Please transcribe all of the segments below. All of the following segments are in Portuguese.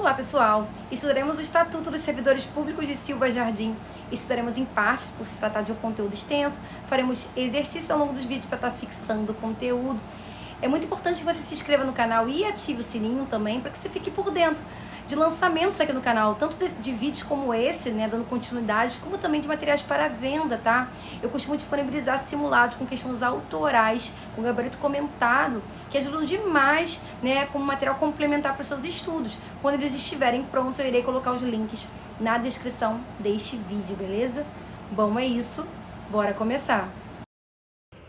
Olá pessoal, estudaremos o Estatuto dos Servidores Públicos de Silva Jardim. Estudaremos em partes, por se tratar de um conteúdo extenso. Faremos exercícios ao longo dos vídeos para estar fixando o conteúdo. É muito importante que você se inscreva no canal e ative o sininho também, para que você fique por dentro de lançamentos aqui no canal, tanto de vídeos como esse, né, dando continuidade, como também de materiais para venda, tá? Eu costumo disponibilizar simulados com questões autorais, com gabarito comentado, que ajudam demais, né, como material complementar para os seus estudos. Quando eles estiverem prontos, eu irei colocar os links na descrição deste vídeo, beleza? Bom, é isso. Bora começar!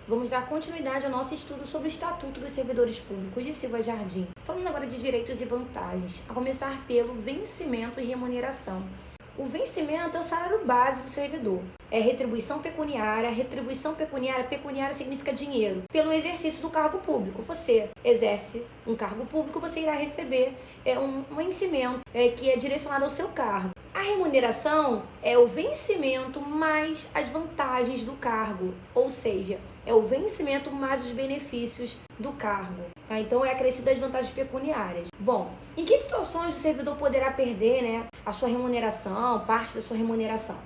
Vamos dar continuidade ao nosso estudo sobre o Estatuto dos Servidores Públicos de Silva Jardim. Falando agora de direitos e vantagens, a começar pelo vencimento e remuneração. O vencimento é o salário base do servidor. É retribuição pecuniária. Pecuniária significa dinheiro. Pelo exercício do cargo público. Você exerce um cargo público, você irá receber um vencimento que é direcionado ao seu cargo. A remuneração é o vencimento mais as vantagens do cargo, ou seja, é o vencimento mais os benefícios do cargo. Tá? Então é acrescido das vantagens pecuniárias. Bom, em que situações o servidor poderá perder, né, a sua remuneração, parte da sua remuneração?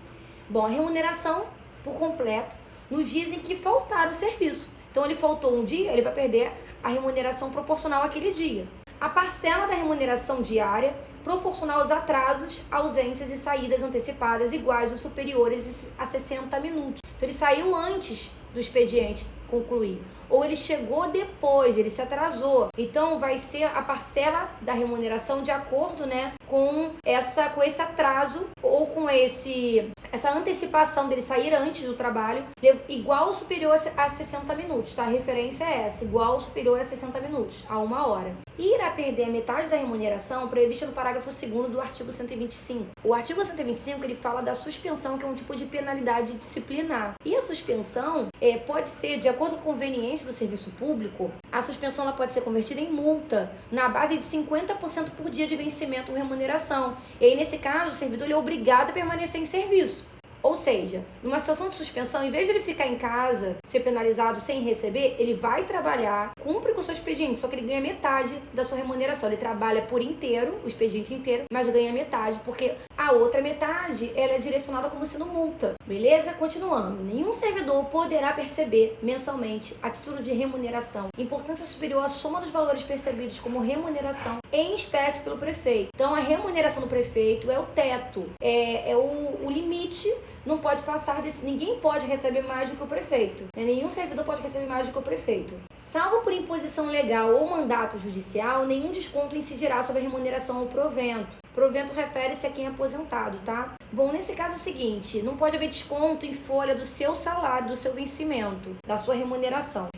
Bom, a remuneração por completo nos dias em que faltar o serviço. Então ele faltou um dia, ele vai perder a remuneração proporcional àquele dia. A parcela da remuneração diária proporcional aos atrasos, ausências e saídas antecipadas iguais ou superiores a 60 minutos. Então ele saiu antes do expediente concluir, ou ele chegou depois, ele se atrasou. Então vai ser a parcela da remuneração de acordo, né, com esse atraso ou com essa antecipação dele sair antes do trabalho, igual ou superior a 60 minutos, tá? A referência é essa, igual ou superior a 60 minutos, a 1 hora. E irá perder a metade da remuneração prevista no parágrafo 2º do artigo 125. O artigo 125, ele fala da suspensão, que é um tipo de penalidade disciplinar. E a suspensão pode ser, de acordo com a conveniência do serviço público, a suspensão ela pode ser convertida em multa na base de 50% por dia de vencimento ou remuneração. E aí, nesse caso, o servidor ele é obrigado a permanecer em serviço. Ou seja, numa situação de suspensão, em vez de ele ficar em casa, ser penalizado sem receber, ele vai trabalhar, cumpre com o seu expediente, só que ele ganha metade da sua remuneração. Ele trabalha por inteiro, o expediente inteiro, mas ganha metade, porque a outra metade ela é direcionada como sendo multa. Beleza? Continuando. Nenhum servidor poderá perceber mensalmente, a título de remuneração, importância superior à soma dos valores percebidos como remuneração em espécie pelo prefeito. Então, a remuneração do prefeito é o teto, é o limite. Não pode passar ninguém pode receber mais do que o prefeito. Nenhum servidor pode receber mais do que o prefeito. Salvo por imposição legal ou mandato judicial, nenhum desconto incidirá sobre a remuneração ou provento. Provento refere-se a quem é aposentado, tá? Bom, nesse caso é o seguinte, não pode haver desconto em folha do seu salário, do seu vencimento, da sua remuneração.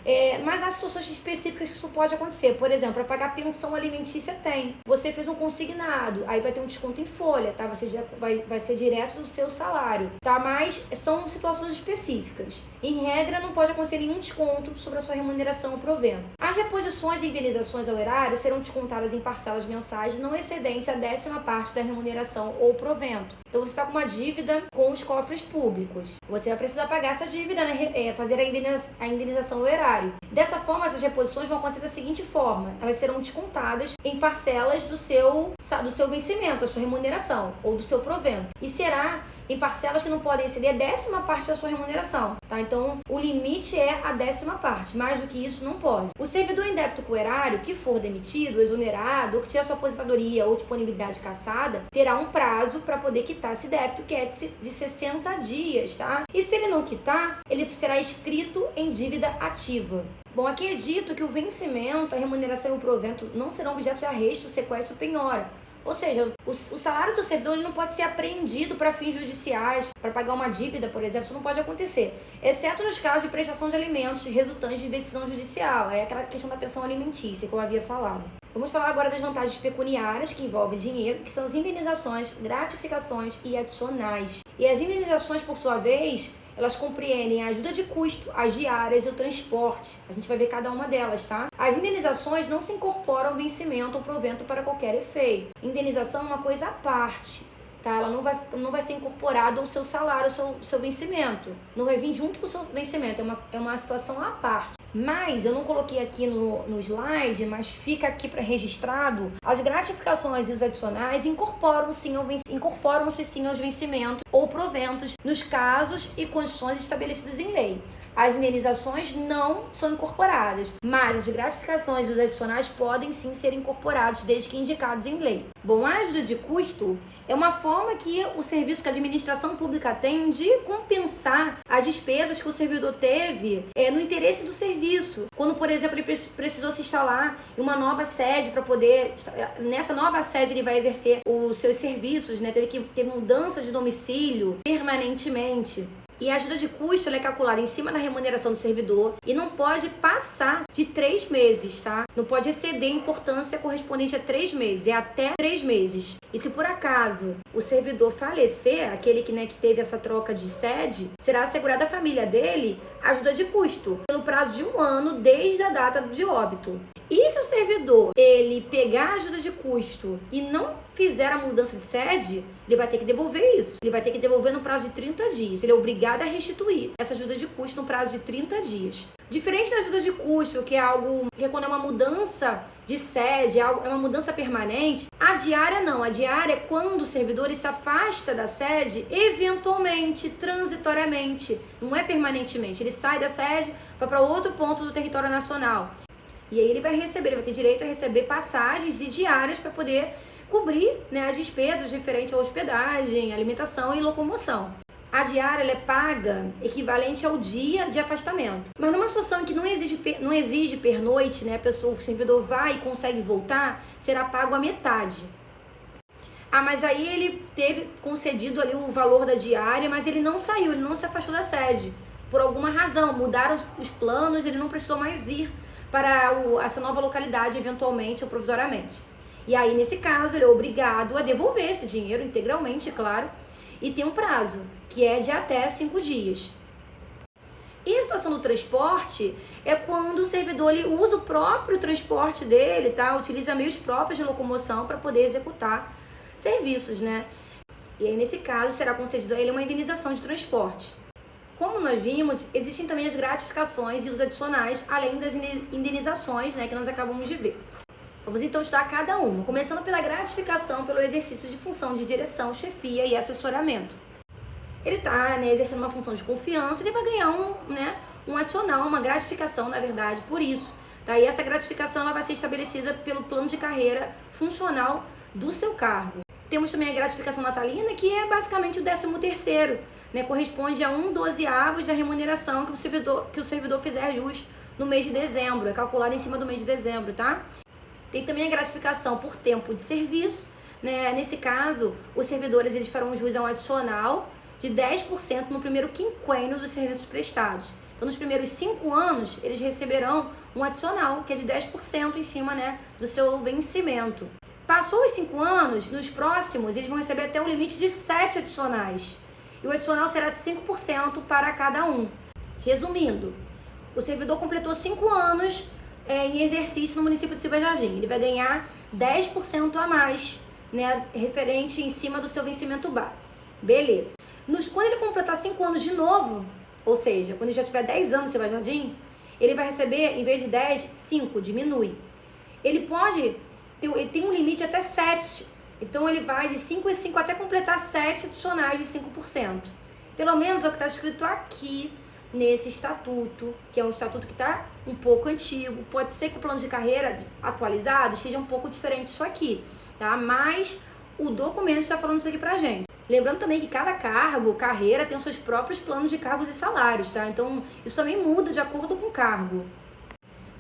Mas há situações específicas que isso pode acontecer. Por exemplo, para pagar pensão alimentícia tem. Você fez um consignado, aí vai ter um desconto em folha, tá? Vai ser direto do seu salário, tá? Mas são situações específicas. Em regra, não pode acontecer nenhum desconto sobre a sua remuneração ou provento. As reposições e indenizações ao erário serão descontadas em parcelas mensais não excedentes a 10ª parte da remuneração ou provento. Então você está com uma dívida com os cofres públicos. Você vai precisar pagar essa dívida, né? Fazer a indenização ao erário. Dessa forma, essas reposições vão acontecer da seguinte forma: elas serão descontadas em parcelas do seu vencimento, da sua remuneração ou do seu provento. E será em parcelas que não podem exceder a 10ª parte da sua remuneração, tá? Então, o limite é a 10ª parte, mais do que isso não pode. O servidor em débito com o erário que for demitido, exonerado, ou que tiver sua aposentadoria ou disponibilidade cassada, terá um prazo para poder quitar esse débito, que é de 60 dias, tá? E se ele não quitar, ele será inscrito em dívida ativa. Bom, aqui é dito que o vencimento, a remuneração e o provento não serão objeto de arresto, sequestro ou penhora. Ou seja, o salário do servidor ele não pode ser apreendido para fins judiciais, para pagar uma dívida, por exemplo, isso não pode acontecer, exceto nos casos de prestação de alimentos resultantes de decisão judicial, é aquela questão da pensão alimentícia, como eu havia falado. Vamos falar agora das vantagens pecuniárias, que envolvem dinheiro, que são as indenizações, gratificações e adicionais. E as indenizações, por sua vez, elas compreendem a ajuda de custo, as diárias e o transporte. A gente vai ver cada uma delas, tá? As indenizações não se incorporam ao vencimento ou provento para qualquer efeito. Indenização é uma coisa à parte. tá? Ela não vai ser incorporada ao seu salário, ao seu vencimento. Não vai vir junto com o seu vencimento, é uma situação à parte. Mas, eu não coloquei aqui no slide, mas fica aqui para registrado, as gratificações e os adicionais incorporam-se sim aos vencimentos ou proventos nos casos e condições estabelecidas em lei. As indenizações não são incorporadas, mas as gratificações e os adicionais podem sim ser incorporados, desde que indicados em lei. Bom, a ajuda de custo é uma forma que o serviço que a administração pública tem de compensar as despesas que o servidor teve no interesse do serviço. Quando, por exemplo, ele precisou se instalar em uma nova sede para poder... Nessa nova sede ele vai exercer os seus serviços, né? Teve que ter mudança de domicílio permanentemente. E a ajuda de custo ela é calculada em cima da remuneração do servidor e não pode passar de 3 meses, tá? Não pode exceder a importância correspondente a 3 meses, é até 3 meses. E se por acaso o servidor falecer, aquele que teve essa troca de sede, será assegurada à família dele ajuda de custo, pelo prazo de 1 ano desde a data de óbito. E se o servidor ele pegar a ajuda de custo e não fizer a mudança de sede, ele vai ter que devolver isso. Ele vai ter que devolver no prazo de 30 dias. Ele é obrigado a restituir essa ajuda de custo no prazo de 30 dias. Diferente da ajuda de custo, que é quando é uma mudança de sede, é uma mudança permanente, a diária não. A diária é quando o servidor ele se afasta da sede, eventualmente, transitoriamente. Não é permanentemente. Ele sai da sede, vai para outro ponto do território nacional. E aí ele vai ter direito a receber passagens e diárias para poder cobrir as despesas referentes à hospedagem, alimentação e locomoção. A diária ela é paga equivalente ao dia de afastamento. Mas numa situação que não exige pernoite, o servidor vai e consegue voltar, será pago a metade. Mas aí ele teve concedido ali o valor da diária, mas ele não saiu, ele não se afastou da sede. Por alguma razão, mudaram os planos, ele não precisou mais ir para essa nova localidade, eventualmente ou provisoriamente. E aí, nesse caso, ele é obrigado a devolver esse dinheiro integralmente, claro, e tem um prazo, que é de até 5 dias. E a situação do transporte é quando o servidor ele usa o próprio transporte dele, tá? Utiliza meios próprios de locomoção para poder executar serviços, né? E aí, nesse caso, será concedido a ele uma indenização de transporte. Como nós vimos, existem também as gratificações e os adicionais, além das indenizações, que nós acabamos de ver. Vamos então estudar cada uma, começando pela gratificação pelo exercício de função de direção, chefia e assessoramento. Ele está exercendo uma função de confiança, ele vai ganhar um adicional, uma gratificação, na verdade, por isso. Tá? E essa gratificação ela vai ser estabelecida pelo plano de carreira funcional do seu cargo. Temos também a gratificação natalina, que é basicamente o 13º, corresponde a 1/12 da remuneração que o servidor fizer jus no mês de dezembro, é calculado em cima do mês de dezembro, tá? Tem também a gratificação por tempo de serviço, Nesse caso, os servidores eles farão jus a um adicional de 10% no primeiro quinquênio dos serviços prestados. Então, nos primeiros 5 anos, eles receberão um adicional, que é de 10% em cima, do seu vencimento. Passou os 5 anos, nos próximos, eles vão receber até um limite de 7 adicionais. E o adicional será de 5% para cada um. Resumindo, o servidor completou 5 anos em exercício no município de Silva Jardim. Ele vai ganhar 10% a mais, referente em cima do seu vencimento base. Beleza. Quando ele completar 5 anos de novo, ou seja, quando ele já tiver 10 anos em Silva Jardim, ele vai receber, em vez de 10, 5, diminui. Ele tem um limite até 7. Então, ele vai de 5 em 5 até completar 7 adicionais de 5%. Pelo menos é o que está escrito aqui nesse estatuto, que é um estatuto que está um pouco antigo. Pode ser que o plano de carreira atualizado esteja um pouco diferente disso aqui, tá? Mas o documento está falando isso aqui pra gente. Lembrando também que cada carreira, tem os seus próprios planos de cargos e salários, tá? Então, isso também muda de acordo com o cargo.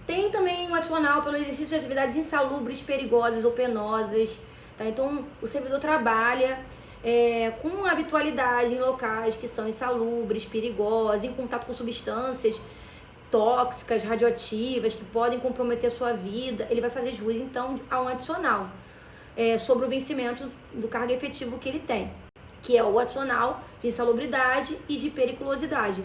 Tem também um adicional pelo exercício de atividades insalubres, perigosas ou penosas, tá? Então, o servidor trabalha com habitualidade em locais que são insalubres, perigosos, em contato com substâncias tóxicas, radioativas, que podem comprometer a sua vida. Ele vai fazer jus, então, a um adicional sobre o vencimento do cargo efetivo que ele tem, que é o adicional de insalubridade e de periculosidade.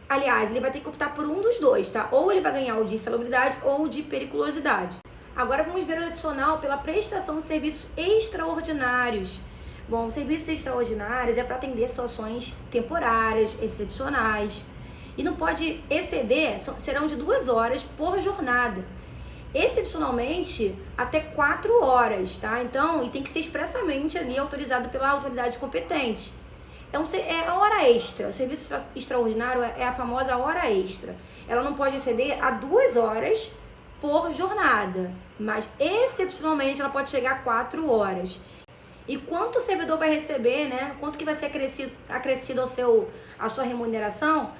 Aliás, ele vai ter que optar por um dos dois, tá? Ou ele vai ganhar o de insalubridade ou o de periculosidade. Agora vamos ver o adicional pela prestação de serviços extraordinários. Bom, serviços extraordinários é para atender situações temporárias, excepcionais, e não pode exceder, serão de 2 horas por jornada. Excepcionalmente, até 4 horas, tá? Então, e tem que ser expressamente ali autorizado pela autoridade competente. É a hora extra. O serviço extraordinário é a famosa hora extra. Ela não pode exceder a 2 horas por jornada, mas excepcionalmente ela pode chegar a 4 horas. E quanto o servidor vai receber, né? Quanto que vai ser acrescido a sua remuneração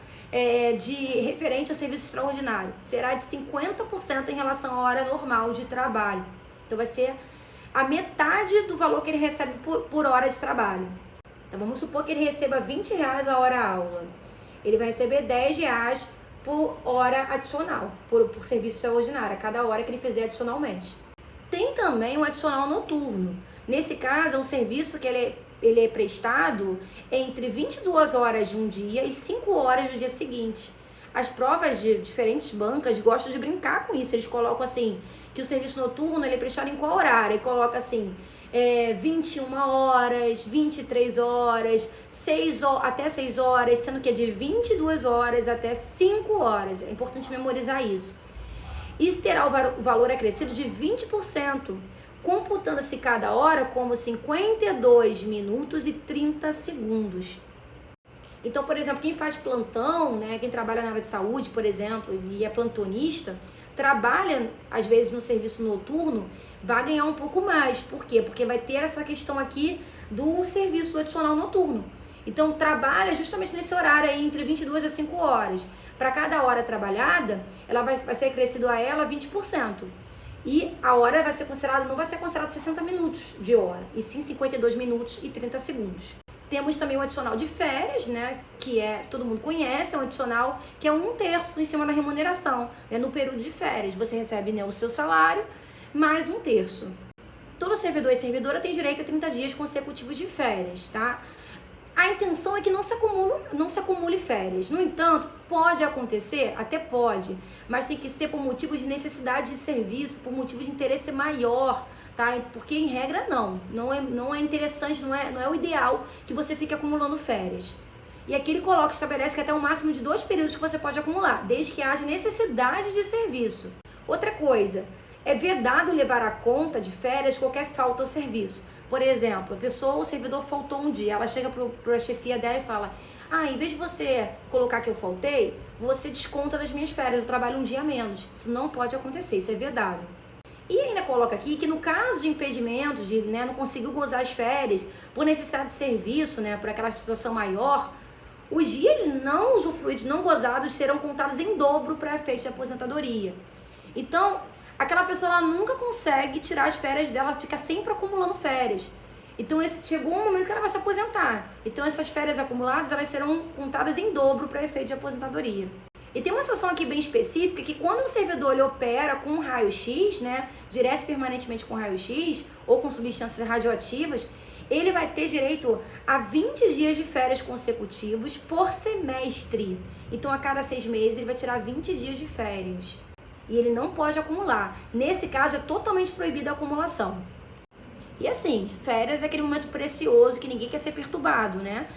de referente ao serviço extraordinário? Será de 50% em relação à hora normal de trabalho. Então vai ser a metade do valor que ele recebe por hora de trabalho. Então vamos supor que ele receba R$20 a hora aula. Ele vai receber R$10 por hora adicional, por serviço extraordinário, a cada hora que ele fizer adicionalmente. Tem também um adicional noturno. Nesse caso, é um serviço que ele é prestado entre 22 horas de um dia e 5 horas do dia seguinte. As provas de diferentes bancas gostam de brincar com isso. Eles colocam assim, que o serviço noturno ele é prestado em qual horário? E coloca assim, 21 horas, 23 horas, até 6 horas, sendo que é de 22 horas até 5 horas. É importante memorizar isso. E terá o valor acrescido de 20%, computando-se cada hora como 52 minutos e 30 segundos. Então, por exemplo, quem faz plantão, né, quem trabalha na área de saúde, por exemplo, e é plantonista, trabalha, às vezes, no serviço noturno, vai ganhar um pouco mais. Por quê? Porque vai ter essa questão aqui do serviço adicional noturno. Então, trabalha justamente nesse horário aí, entre 22 a 5 horas. Para cada hora trabalhada, ela vai ser acrescido a ela 20%. E a hora vai ser considerada, não vai ser considerada 60 minutos de hora, e sim 52 minutos e 30 segundos. Temos também o adicional de férias, né, que todo mundo conhece, é um adicional que é 1/3 em cima da remuneração, né, no período de férias. Você recebe, né, o seu salário mais 1/3. Todo servidor e servidora tem direito a 30 dias consecutivos de férias, tá? A intenção é que não se acumule férias. No entanto, pode acontecer, até pode, mas tem que ser por motivo de necessidade de serviço, por motivo de interesse maior, tá? Porque em regra não é interessante, não é o ideal que você fique acumulando férias. E aqui ele estabelece que até um máximo de 2 períodos que você pode acumular, desde que haja necessidade de serviço. Outra coisa, é vedado levar à conta de férias qualquer falta ao serviço. Por exemplo, o servidor faltou um dia, ela chega para a chefia dela e fala: em vez de você colocar que eu faltei, você desconta das minhas férias, eu trabalho um dia a menos. Isso não pode acontecer, isso é vedado. E ainda coloca aqui que no caso de impedimento, não conseguiu gozar as férias por necessidade de serviço, por aquela situação maior, os dias não usufruídos, não gozados, serão contados em dobro para efeito de aposentadoria. Então, aquela pessoa ela nunca consegue tirar as férias dela, fica sempre acumulando férias. Então chegou um momento que ela vai se aposentar. Então essas férias acumuladas elas serão contadas em dobro para efeito de aposentadoria. E tem uma situação aqui bem específica que quando o servidor ele opera com raio-x, direto e permanentemente com raio-x ou com substâncias radioativas, ele vai ter direito a 20 dias de férias consecutivos por semestre. Então a cada 6 meses ele vai tirar 20 dias de férias. E ele não pode acumular. Nesse caso, é totalmente proibida a acumulação. E assim, férias é aquele momento precioso que ninguém quer ser perturbado, né?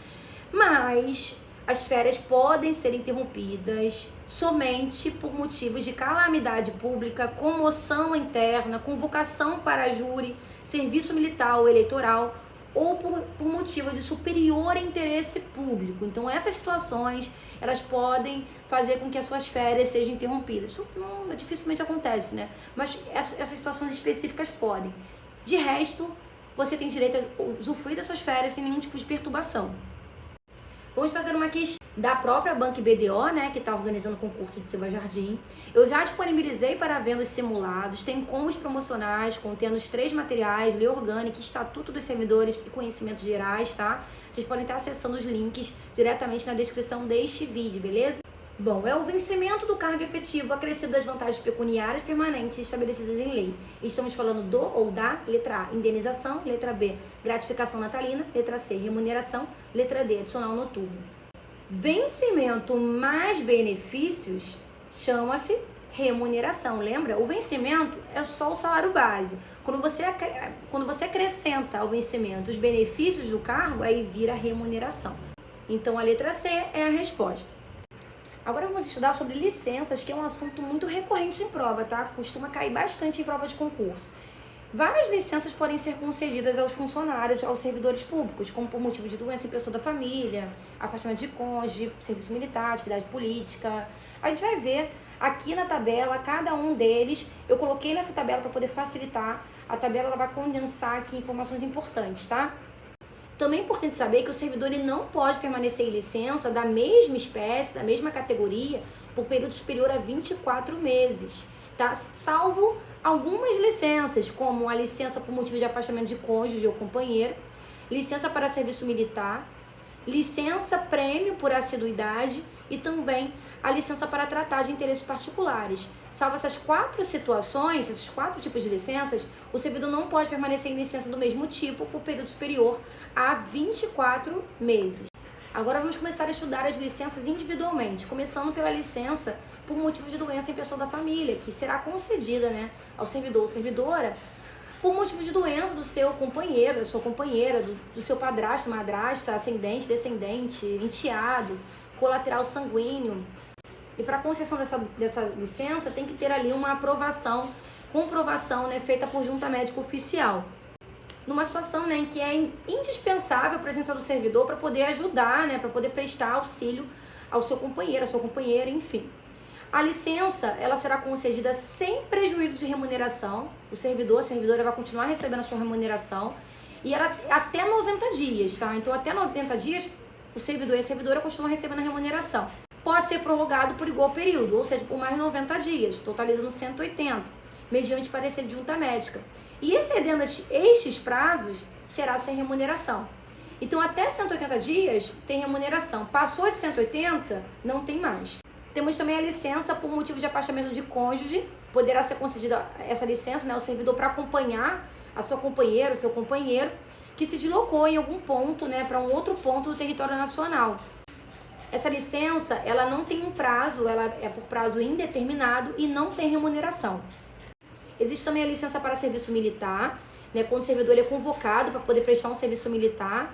Mas as férias podem ser interrompidas somente por motivos de calamidade pública, comoção interna, convocação para júri, serviço militar ou eleitoral, ou por motivo de superior interesse público. Então, essas situações, elas podem fazer com que as suas férias sejam interrompidas. Isso dificilmente acontece, né? Mas essas situações específicas podem. De resto, você tem direito a usufruir das suas férias sem nenhum tipo de perturbação. Vamos fazer uma questão da própria Banco BDO, que está organizando o concurso de Silva Jardim. Eu já disponibilizei para venda os simulados, tem combos promocionais contendo os 3 materiais, Lei Orgânica, Estatuto dos Servidores e Conhecimentos Gerais, tá? Vocês podem estar acessando os links diretamente na descrição deste vídeo, beleza? Bom, é o vencimento do cargo efetivo acrescido das vantagens pecuniárias permanentes estabelecidas em lei. Estamos falando do ou da, letra A, indenização, letra B, gratificação natalina, letra C, remuneração, letra D, adicional noturno. Vencimento mais benefícios chama-se remuneração. Lembra? O vencimento é só o salário base. Quando você acrescenta ao vencimento os benefícios do cargo, aí vira remuneração. Então a letra C é a resposta. Agora vamos estudar sobre licenças, que é um assunto muito recorrente em prova, tá? Costuma cair bastante em prova de concurso. Várias licenças podem ser concedidas aos funcionários, aos servidores públicos, como por motivo de doença em pessoa da família, afastamento de cônjuge, serviço militar, atividade política. A gente vai ver aqui na tabela, cada um deles, eu coloquei nessa tabela para poder facilitar. A tabela ela vai condensar aqui informações importantes, tá? Também é importante saber que o servidor ele não pode permanecer em licença da mesma espécie, da mesma categoria, por período superior a 24 meses, tá? Salvo algumas licenças, como a licença por motivo de afastamento de cônjuge ou companheiro, licença para serviço militar, licença prêmio por assiduidade e também a licença para tratar de interesses particulares. Salvo essas 4 situações, esses 4 tipos de licenças, o servidor não pode permanecer em licença do mesmo tipo por período superior a 24 meses. Agora vamos começar a estudar as licenças individualmente, começando pela licença por motivo de doença em pessoa da família, que será concedida, né, ao servidor ou servidora por motivo de doença do seu companheiro, da sua companheira, do seu padrasto, madrasta, ascendente, descendente, enteado, colateral sanguíneo. E para a concessão dessa licença tem que ter ali uma comprovação, né, feita por junta médica oficial. Numa situação, né, em que é indispensável a presença do servidor para poder ajudar, né, para poder prestar auxílio ao seu companheiro, à sua companheira, enfim. A licença, ela será concedida sem prejuízo de remuneração. A servidora vai continuar recebendo a sua remuneração e ela até 90 dias, tá? Então, até 90 dias, o servidor e a servidora continuam recebendo a remuneração. Pode ser prorrogado por igual período, ou seja, por mais 90 dias, totalizando 180, mediante parecer de junta médica. E excedendo estes prazos, será sem remuneração. Então, até 180 dias tem remuneração. Passou de 180, não tem mais. Temos também a licença por motivo de afastamento de cônjuge. Poderá ser concedida essa licença, né, ao servidor para acompanhar a sua companheira, o seu companheiro, que se deslocou em algum ponto, né, para um outro ponto do território nacional. Essa licença, ela não tem um prazo, ela é por prazo indeterminado e não tem remuneração. Existe também a licença para serviço militar, né, quando o servidor é convocado para poder prestar um serviço militar,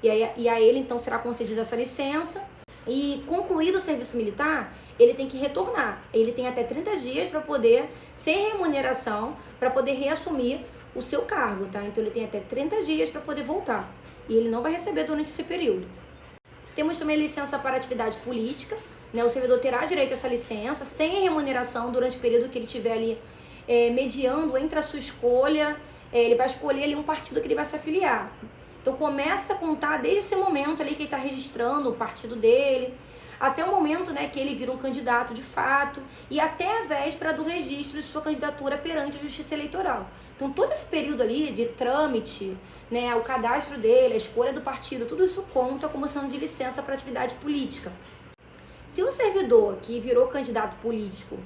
e a ele então será concedida essa licença. E concluído o serviço militar, ele tem que retornar. Ele tem até 30 dias para poder, sem remuneração, para poder reassumir o seu cargo, tá? Então ele tem até 30 dias para poder voltar. E ele não vai receber durante esse período. Temos também licença para atividade política, né? O servidor terá direito a essa licença sem remuneração durante o período que ele estiver ali mediando entre a sua escolha. Ele vai escolher ali um partido que ele vai se afiliar. Então começa a contar desde esse momento ali que ele está registrando o partido dele, até o momento, né, que ele vira um candidato de fato e até a véspera do registro de sua candidatura perante a Justiça Eleitoral. Então todo esse período ali de trâmite, né, o cadastro dele, a escolha do partido, tudo isso conta como sendo de licença para atividade política. Se o servidor que virou candidato político,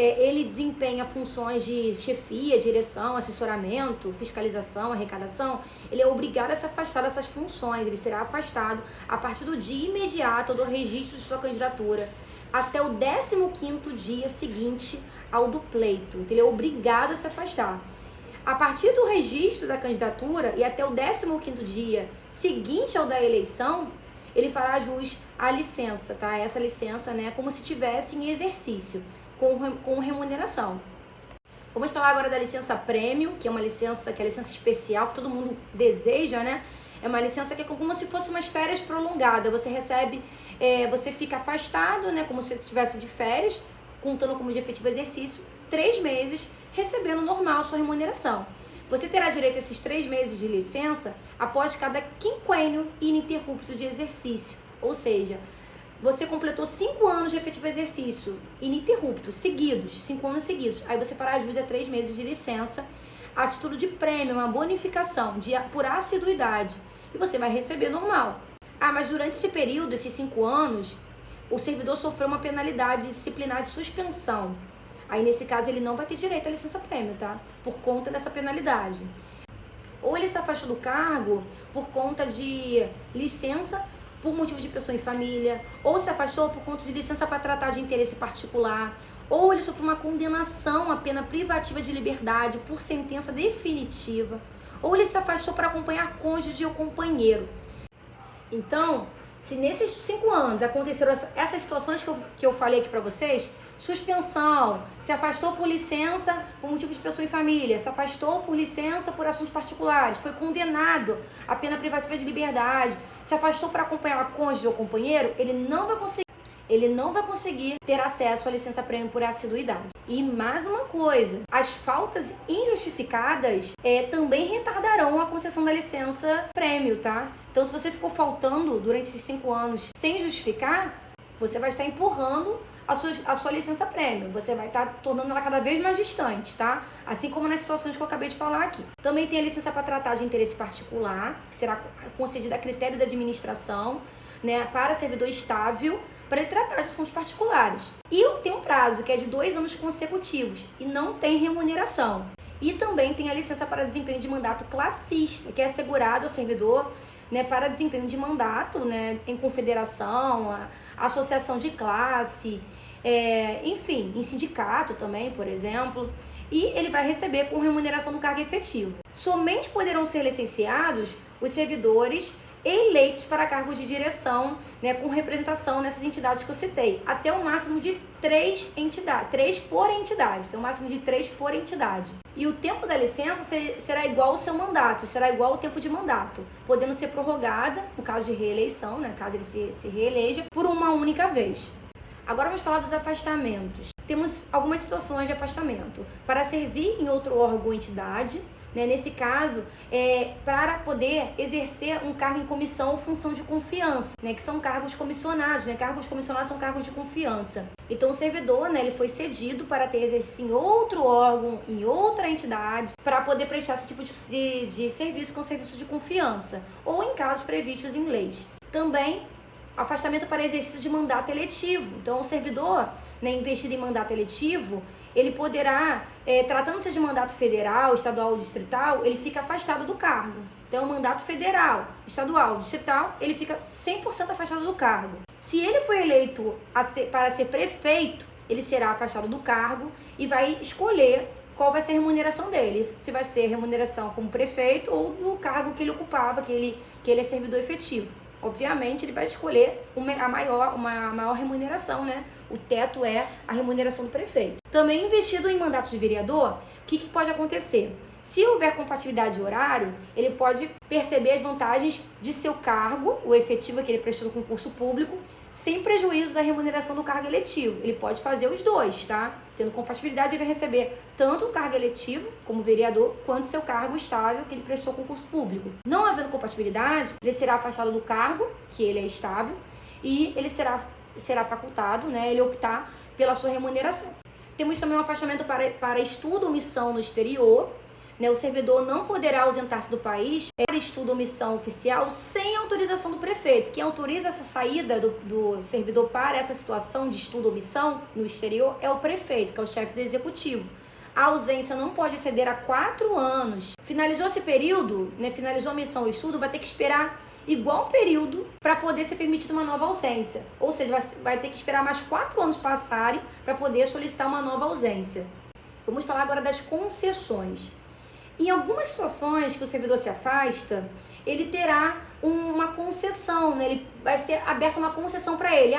ele desempenha funções de chefia, direção, assessoramento, fiscalização, arrecadação, ele é obrigado a se afastar dessas funções. Ele será afastado a partir do dia imediato do registro de sua candidatura até o 15º dia seguinte ao do pleito. Então, ele é obrigado a se afastar. A partir do registro da candidatura e até o 15º dia seguinte ao da eleição, ele fará jus à licença, tá? Essa licença, né, como se tivesse em exercício, com remuneração. Vamos falar agora da licença prêmio, que é uma licença, que é a licença especial que todo mundo deseja, né? É uma licença que é como se fosse umas férias prolongadas. Você recebe, você fica afastado, né? Como se estivesse de férias, contando como de efetivo exercício, 3 meses, recebendo normal a sua remuneração. Você terá direito a esses 3 meses de licença após cada quinquênio ininterrupto de exercício. Ou seja, você completou 5 anos de efetivo exercício, ininterrupto, seguidos, 5 anos seguidos. Aí você fará jus a 3 meses de licença, a título de prêmio, uma bonificação por assiduidade. E você vai receber normal. Ah, mas durante esse período, esses 5 anos, o servidor sofreu uma penalidade disciplinar de suspensão. Aí, nesse caso, ele não vai ter direito à licença prêmio, tá? Por conta dessa penalidade. Ou ele se afastou do cargo por conta de licença por motivo de pessoa em família, ou se afastou por conta de licença para tratar de interesse particular, ou ele sofreu uma condenação à pena privativa de liberdade por sentença definitiva, ou ele se afastou para acompanhar cônjuge ou companheiro. Então, se nesses 5 anos aconteceram essas situações que eu falei aqui para vocês, suspensão, se afastou por licença por motivo de pessoa e família, se afastou por licença por assuntos particulares, foi condenado à pena privativa de liberdade, se afastou para acompanhar cônjuge ou companheiro, ele não vai conseguir ter acesso à licença-prêmio por assiduidade. E mais uma coisa, as faltas injustificadas também retardarão a concessão da licença-prêmio, tá? Então, se você ficou faltando durante esses 5 anos sem justificar, você vai estar empurrando a sua licença-prêmio. Você vai estar tornando ela cada vez mais distante, tá? Assim como nas situações que eu acabei de falar aqui. Também tem a licença para tratar de interesse particular, que será concedida a critério da administração, né, para servidor estável, para ele tratar de assuntos particulares. E tem um prazo, que é de 2 anos consecutivos, e não tem remuneração. E também tem a licença para desempenho de mandato classista, que é assegurado ao servidor, né, para desempenho de mandato, né, em confederação, associação de classe, enfim, em sindicato também, por exemplo. E ele vai receber com remuneração do cargo efetivo. Somente poderão ser licenciados os servidores eleitos para cargo de direção, né, com representação nessas entidades que eu citei, até o máximo de 3 entidades, 3 por entidade, tem o máximo de 3 por entidade. E o tempo da licença será igual ao seu mandato, será igual ao tempo de mandato, podendo ser prorrogada, no caso de reeleição, né, caso ele se reeleja, por uma única vez. Agora vamos falar dos afastamentos. Temos algumas situações de afastamento. Para servir em outro órgão ou entidade, né, nesse caso, para poder exercer um cargo em comissão ou função de confiança, né, que são cargos comissionados, né, cargos comissionados são cargos de confiança. Então o servidor, né, ele foi cedido para ter exercício em outro órgão, em outra entidade, para poder prestar esse tipo de serviço com serviço de confiança, ou em casos previstos em leis. Também afastamento para exercício de mandato eletivo. Então o servidor, né, investido em mandato eletivo, ele poderá, tratando-se de mandato federal, estadual ou distrital, ele fica afastado do cargo. Então, mandato federal, estadual, distrital, ele fica 100% afastado do cargo. Se ele foi eleito para ser prefeito, ele será afastado do cargo e vai escolher qual vai ser a remuneração dele. Se vai ser remuneração como prefeito ou do cargo que ele ocupava, que ele é servidor efetivo. Obviamente, ele vai escolher uma maior remuneração, né? O teto é a remuneração do prefeito. Também investido em mandato de vereador, o que pode acontecer? Se houver compatibilidade de horário, ele pode perceber as vantagens de seu cargo, o efetivo que ele prestou no concurso público, sem prejuízo da remuneração do cargo eletivo. Ele pode fazer os dois, tá? Tendo compatibilidade, ele vai receber tanto o cargo eletivo, como vereador, quanto seu cargo estável, que ele prestou concurso público. Não havendo compatibilidade, ele será afastado do cargo, que ele é estável, e ele será facultado, né, ele optar pela sua remuneração. Temos também um afastamento para estudo ou missão no exterior, né, o servidor não poderá ausentar-se do país para estudo ou missão oficial sem autorização do prefeito. Quem autoriza essa saída do servidor para essa situação de estudo ou missão no exterior é o prefeito, que é o chefe do executivo. A ausência não pode exceder a 4 anos. Finalizou esse período, né, finalizou a missão ou estudo, vai ter que esperar igual período para poder ser permitida uma nova ausência. Ou seja, vai ter que esperar mais 4 anos passarem para poder solicitar uma nova ausência. Vamos falar agora das concessões. Em algumas situações que o servidor se afasta, ele terá uma concessão, né? Ele vai ser aberta uma concessão para ele.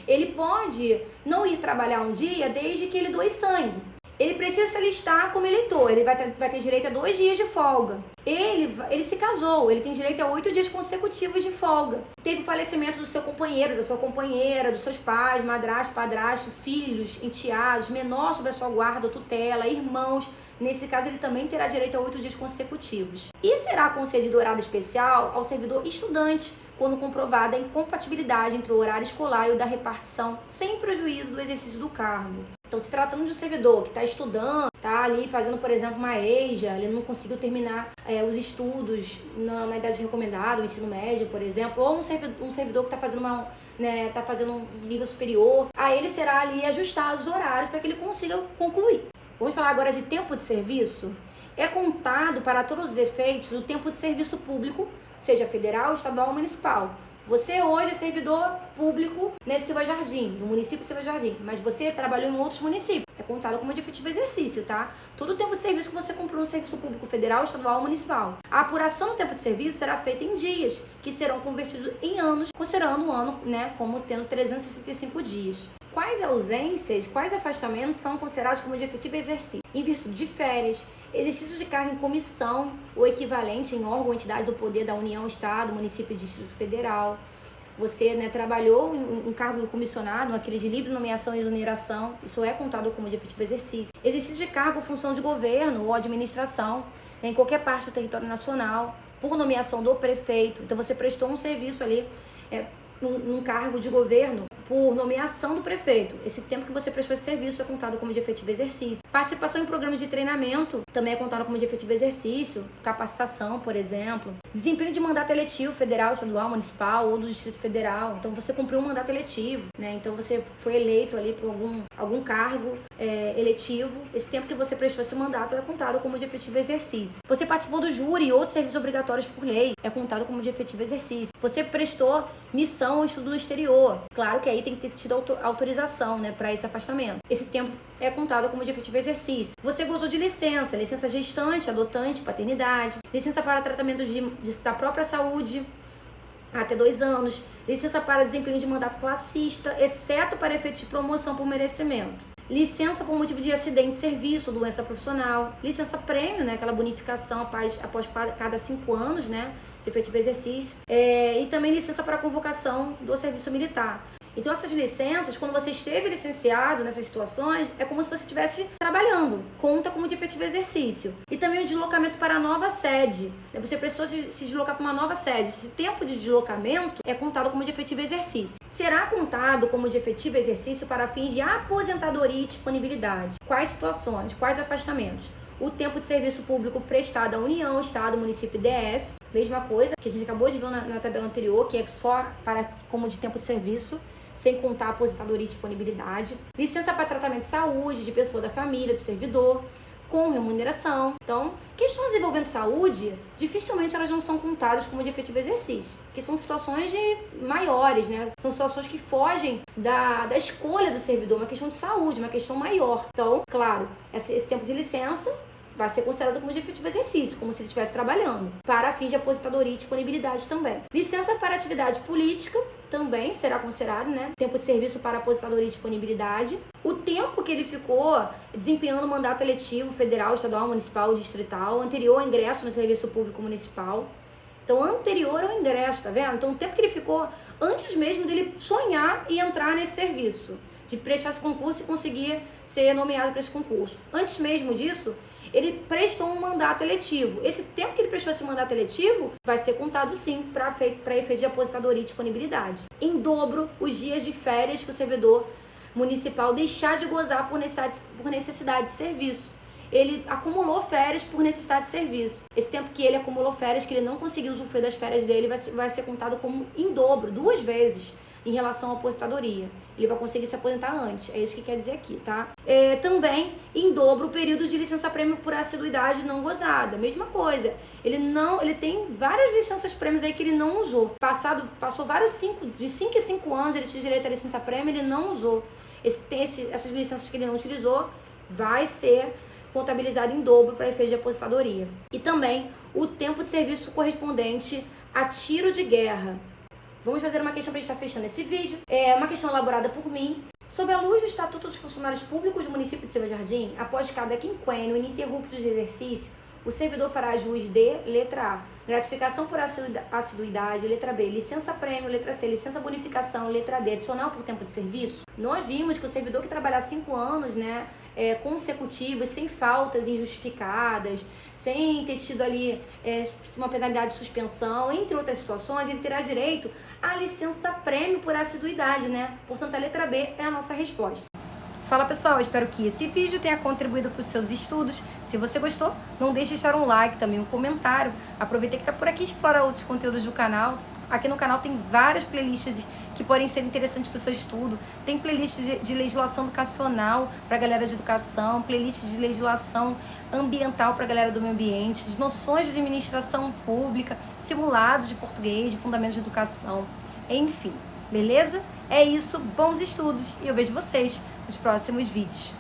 Ele pode não ir trabalhar um dia desde que ele doe sangue. Ele precisa se alistar como eleitor, ele vai ter direito a 2 dias de folga. Ele se casou, ele tem direito a 8 dias consecutivos de folga. Teve o falecimento do seu companheiro, da sua companheira, dos seus pais, madrasto, padrasto, filhos, enteados, menor sob a sua guarda ou tutela, irmãos. Nesse caso, ele também terá direito a 8 dias consecutivos. E será concedido horário especial ao servidor estudante, quando comprovada a incompatibilidade entre o horário escolar e o da repartição, sem prejuízo do exercício do cargo. Então, se tratando de um servidor que está estudando, está ali fazendo, por exemplo, uma EJA, ele não conseguiu terminar os estudos na idade recomendada, o ensino médio, por exemplo, ou um servidor que está fazendo um nível superior, a ele será ali ajustado os horários para que ele consiga concluir. Vamos falar agora de tempo de serviço. É contado para todos os efeitos o tempo de serviço público, seja federal, estadual ou municipal, Você hoje é servidor público, né, de Silva Jardim, do município de Silva Jardim, mas você trabalhou em outros municípios. É contado como de efetivo exercício, tá? Todo o tempo de serviço que você cumpriu no serviço público federal, estadual ou municipal. A apuração do tempo de serviço será feita em dias, que serão convertidos em anos, considerando o ano, né, como tendo 365 dias. Quais ausências, quais afastamentos são considerados como de efetivo exercício? Em virtude de férias, exercício de cargo em comissão ou equivalente em órgão ou entidade do poder da União, Estado, município e Distrito Federal. Você, né, trabalhou em cargo comissionado, aquele de livre nomeação e exoneração, isso é contado como de efetivo exercício. Exercício de cargo ou função de governo ou administração, né, em qualquer parte do território nacional, por nomeação do prefeito. Então você prestou um serviço ali, num cargo de governo, por nomeação do prefeito. Esse tempo que você prestou esse serviço é contado como de efetivo exercício. Participação em programas de treinamento também é contado como de efetivo exercício. Capacitação, por exemplo. Desempenho de mandato eletivo federal, estadual, municipal ou do Distrito Federal. Então você cumpriu um mandato eletivo, né? Então você foi eleito ali por algum cargo eletivo. Esse tempo que você prestou esse mandato é contado como de efetivo exercício. Você participou do júri e outros serviços obrigatórios por lei. É contado como de efetivo exercício. Você prestou missão ou estudo no exterior. Claro que aí tem que ter tido autorização, né, para esse afastamento. Esse tempo é contado como de efetivo exercício. Você gozou de licença gestante, adotante, paternidade, licença para tratamento da própria saúde, até 2 anos, licença para desempenho de mandato classista, exceto para efeito de promoção por merecimento. Licença por motivo de acidente de serviço, doença profissional, licença prêmio, né, aquela bonificação após cada 5 anos, né, de efetivo exercício, e também licença para convocação do serviço militar. Então essas licenças, quando você esteve licenciado nessas situações, é como se você estivesse trabalhando, conta como de efetivo exercício. E também o deslocamento para a nova sede, você precisou se deslocar para uma nova sede, esse tempo de deslocamento é contado como de efetivo exercício. Será contado como de efetivo exercício para fins de aposentadoria e disponibilidade. Quais situações, quais afastamentos? O tempo de serviço público prestado à União, Estado, Município e DF, mesma coisa que a gente acabou de ver na tabela anterior, que é só como de tempo de serviço, sem contar a aposentadoria e disponibilidade. Licença para tratamento de saúde, de pessoa da família, do servidor, com remuneração. Então, questões envolvendo saúde, dificilmente elas não são contadas como de efetivo exercício, que são situações maiores, né? São situações que fogem da escolha do servidor, uma questão de saúde, uma questão maior. Então, claro, esse tempo de licença vai ser considerado como de efetivo exercício, como se ele estivesse trabalhando, para fins de aposentadoria e disponibilidade também. Licença para atividade política também será considerado, né? Tempo de serviço para aposentadoria e disponibilidade. O tempo que ele ficou desempenhando o mandato eletivo federal, estadual, municipal ou distrital, anterior ao ingresso no serviço público municipal. Então, anterior ao ingresso, tá vendo? Então, o tempo que ele ficou antes mesmo dele sonhar e entrar nesse serviço, de prestar esse concurso e conseguir ser nomeado para esse concurso. Antes mesmo disso, ele prestou um mandato eletivo. Esse tempo que ele prestou esse mandato eletivo vai ser contado sim para efeito de aposentadoria e disponibilidade. Em dobro, os dias de férias que o servidor municipal deixar de gozar por necessidade de serviço. Ele acumulou férias por necessidade de serviço. Esse tempo que ele acumulou férias, que ele não conseguiu usufruir das férias dele, vai ser contado como em dobro, 2 vezes. Em relação à aposentadoria. Ele vai conseguir se aposentar antes. É isso que quer dizer aqui, tá? Também, em dobro, o período de licença-prêmio por assiduidade não gozada. Mesma coisa. Ele tem várias licenças-prêmios aí que ele não usou. Passou de 5 em 5 anos, ele tinha direito à licença-prêmio, ele não usou. Essas licenças que ele não utilizou, vai ser contabilizado em dobro para efeito de aposentadoria. E também, o tempo de serviço correspondente a tiro de guerra. Vamos fazer uma questão para a gente estar fechando esse vídeo. É uma questão elaborada por mim. Sob a luz do Estatuto dos Funcionários Públicos do município de Silva Jardim, após cada quinquênio ininterrupto de exercício, o servidor fará jus de, letra A, gratificação por assiduidade, letra B, licença-prêmio, letra C, licença-bonificação, letra D, adicional por tempo de serviço. Nós vimos que o servidor que trabalhar 5 anos, né, consecutivos, sem faltas injustificadas, sem ter tido ali uma penalidade de suspensão, entre outras situações, ele terá direito à licença-prêmio por assiduidade, né? Portanto, a letra B é a nossa resposta. Fala pessoal, espero que esse vídeo tenha contribuído para os seus estudos. Se você gostou, não deixe de deixar um like, também um comentário. Aproveita que está por aqui e explora outros conteúdos do canal. Aqui no canal tem várias playlists que podem ser interessantes para o seu estudo. Tem playlist de legislação educacional para a galera de educação, playlist de legislação ambiental para a galera do meio ambiente, de noções de administração pública, simulados de português, de fundamentos de educação. enfim, beleza? É isso, bons estudos e eu vejo vocês nos próximos vídeos.